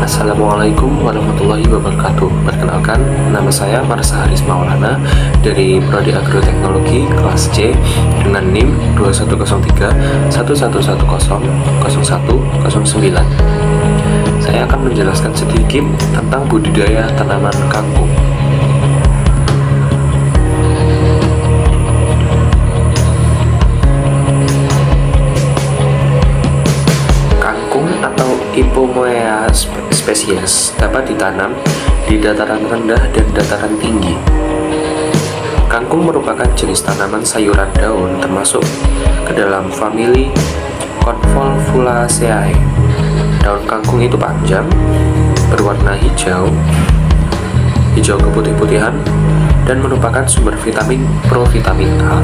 Assalamualaikum warahmatullahi wabarakatuh. Perkenalkan, nama saya Marsa Haris Maulana dari Prodi Agroteknologi kelas C dengan NIM 2103 1110 0109. Saya akan menjelaskan sedikit tentang budidaya tanaman kangkung. Ipomoea spesies dapat ditanam di dataran rendah dan dataran tinggi. Kangkung merupakan jenis tanaman sayuran daun termasuk ke dalam famili Convolvulaceae. Daun kangkung itu panjang, berwarna hijau keputih-putihan, dan merupakan sumber vitamin provitamin A.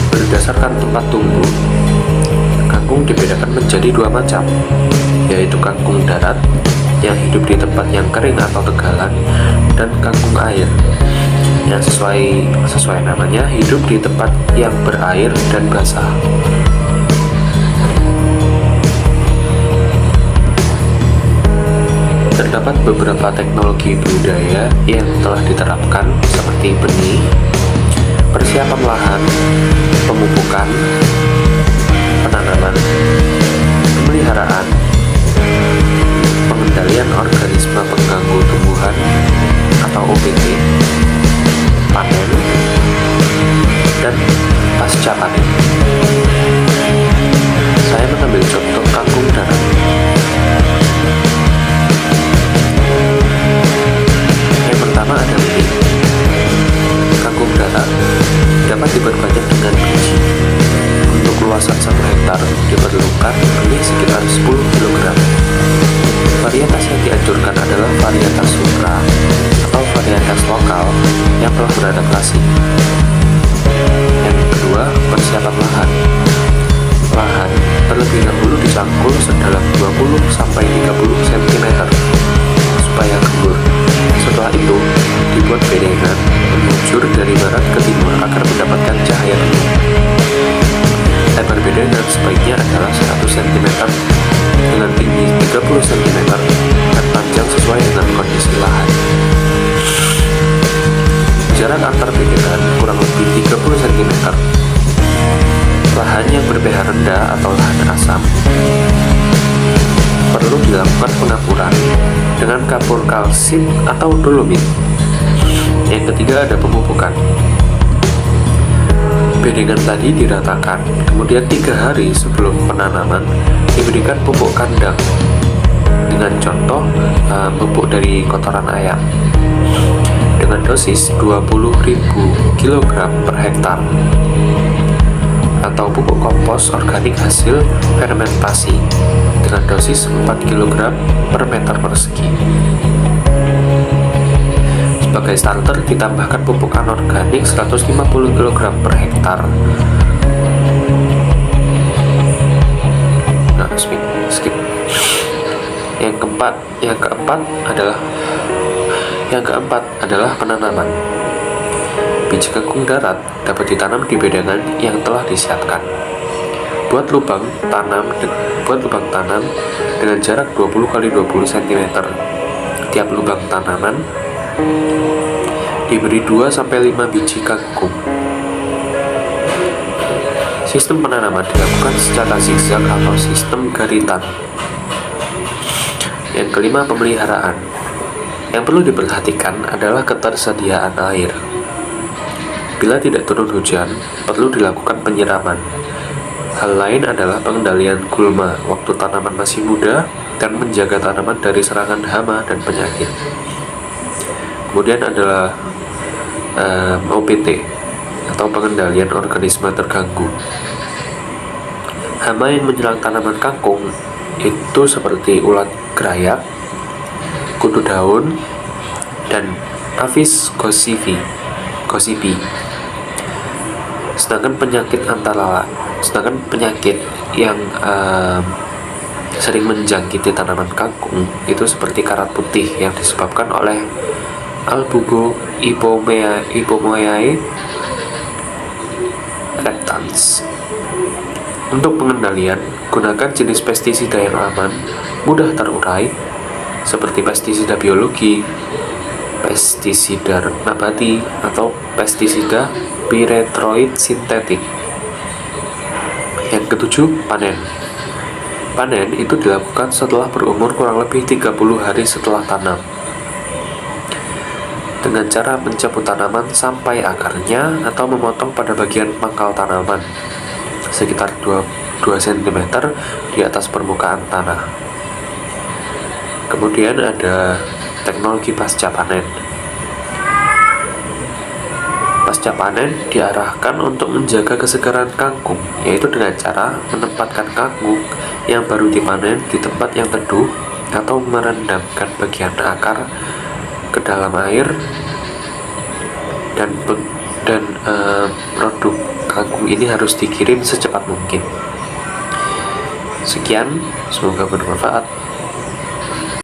Berdasarkan tempat tumbuh, kangkung dibedakan menjadi dua macam, yaitu kangkung darat yang hidup di tempat yang kering atau tegalan, dan kangkung air yang sesuai namanya hidup di tempat yang berair dan basah. Terdapat beberapa teknologi budidaya yang telah diterapkan seperti benih, persiapan lahan, pemupukan, penanaman, pemeliharaan, pengendalian organisme pengganggu tumbuhan atau OPT, panen, dan pasca panen. Saya mengambil contoh kangkung darat. Yang pertama ada benih. Kangkung darat dapat diperbanyak dengan biji. Untuk luasan 1 hektar diperlukan benih sekitar 10 kg. Varietas yang dianjurkan adalah varietas Sutra atau varietas lokal yang telah beradaptasi. Yang kedua, persiapan lahan. Lahan terlebih dahulu dicangkul sedalam 20-30 cm supaya gembur. Setelah itu, dibuat bedengan meluncur dari barat ke timur agar mendapatkan cahaya penuh. Lebar bedengan sebaiknya adalah 100 cm dengan tinggi 30 cm dan panjang sesuai dengan kondisi lahan. Jarak antar bedengan kurang lebih 30 cm. Lahan yang ber-pH rendah atau lahan asam perlu dilakukan pengapuran dengan kapur kalsit atau dolomit. Yang ketiga ada pemupukan. Bedengan tadi diratakan, kemudian 3 hari sebelum penanaman diberikan pupuk kandang dengan contoh pupuk dari kotoran ayam dengan dosis 20.000 kg per hektar atau pupuk kompos organik hasil fermentasi dengan dosis 4 kg per meter persegi. Sebagai starter ditambahkan pupuk anorganik 150 kg per hektar. Nah, skip. Yang keempat adalah penanaman. Biji kangkung darat dapat ditanam di bedengan yang telah disiapkan. Buat lubang tanam dengan jarak 20 x 20 cm. Tiap lubang tanaman diberi 2-5 biji kangkung. Sistem penanaman dilakukan secara zigzag atau sistem garitan. Yang kelima, pemeliharaan. Yang perlu diperhatikan adalah ketersediaan air. Bila tidak turun hujan, perlu dilakukan penyiraman. Hal lain adalah pengendalian gulma waktu tanaman masih muda dan menjaga tanaman dari serangan hama dan penyakit. Kemudian adalah OPT atau pengendalian organisme terganggu. Hama yang menyerang tanaman kangkung itu seperti ulat grayak, kutu daun, dan Apis gossypii. Sedangkan penyakit yang sering menjangkiti tanaman kangkung itu seperti karat putih yang disebabkan oleh Albugo Ipomoeae reptans. Untuk pengendalian, Gunakan jenis pestisida yang aman, mudah terurai, seperti pestisida biologi, pestisida nabati, atau pestisida piretroid sintetik. Yang ketujuh, panen. Panen itu dilakukan setelah berumur kurang lebih 30 hari setelah tanam, dengan cara mencabut tanaman sampai akarnya atau memotong pada bagian pangkal tanaman sekitar 2 cm di atas permukaan tanah. Kemudian ada teknologi pasca panen. Pasca panen diarahkan untuk menjaga kesegaran kangkung, yaitu dengan cara menempatkan kangkung yang baru dipanen di tempat yang teduh atau merendamkan bagian akar ke dalam air, dan produk kangkung ini harus dikirim secepat mungkin. Sekian, semoga bermanfaat.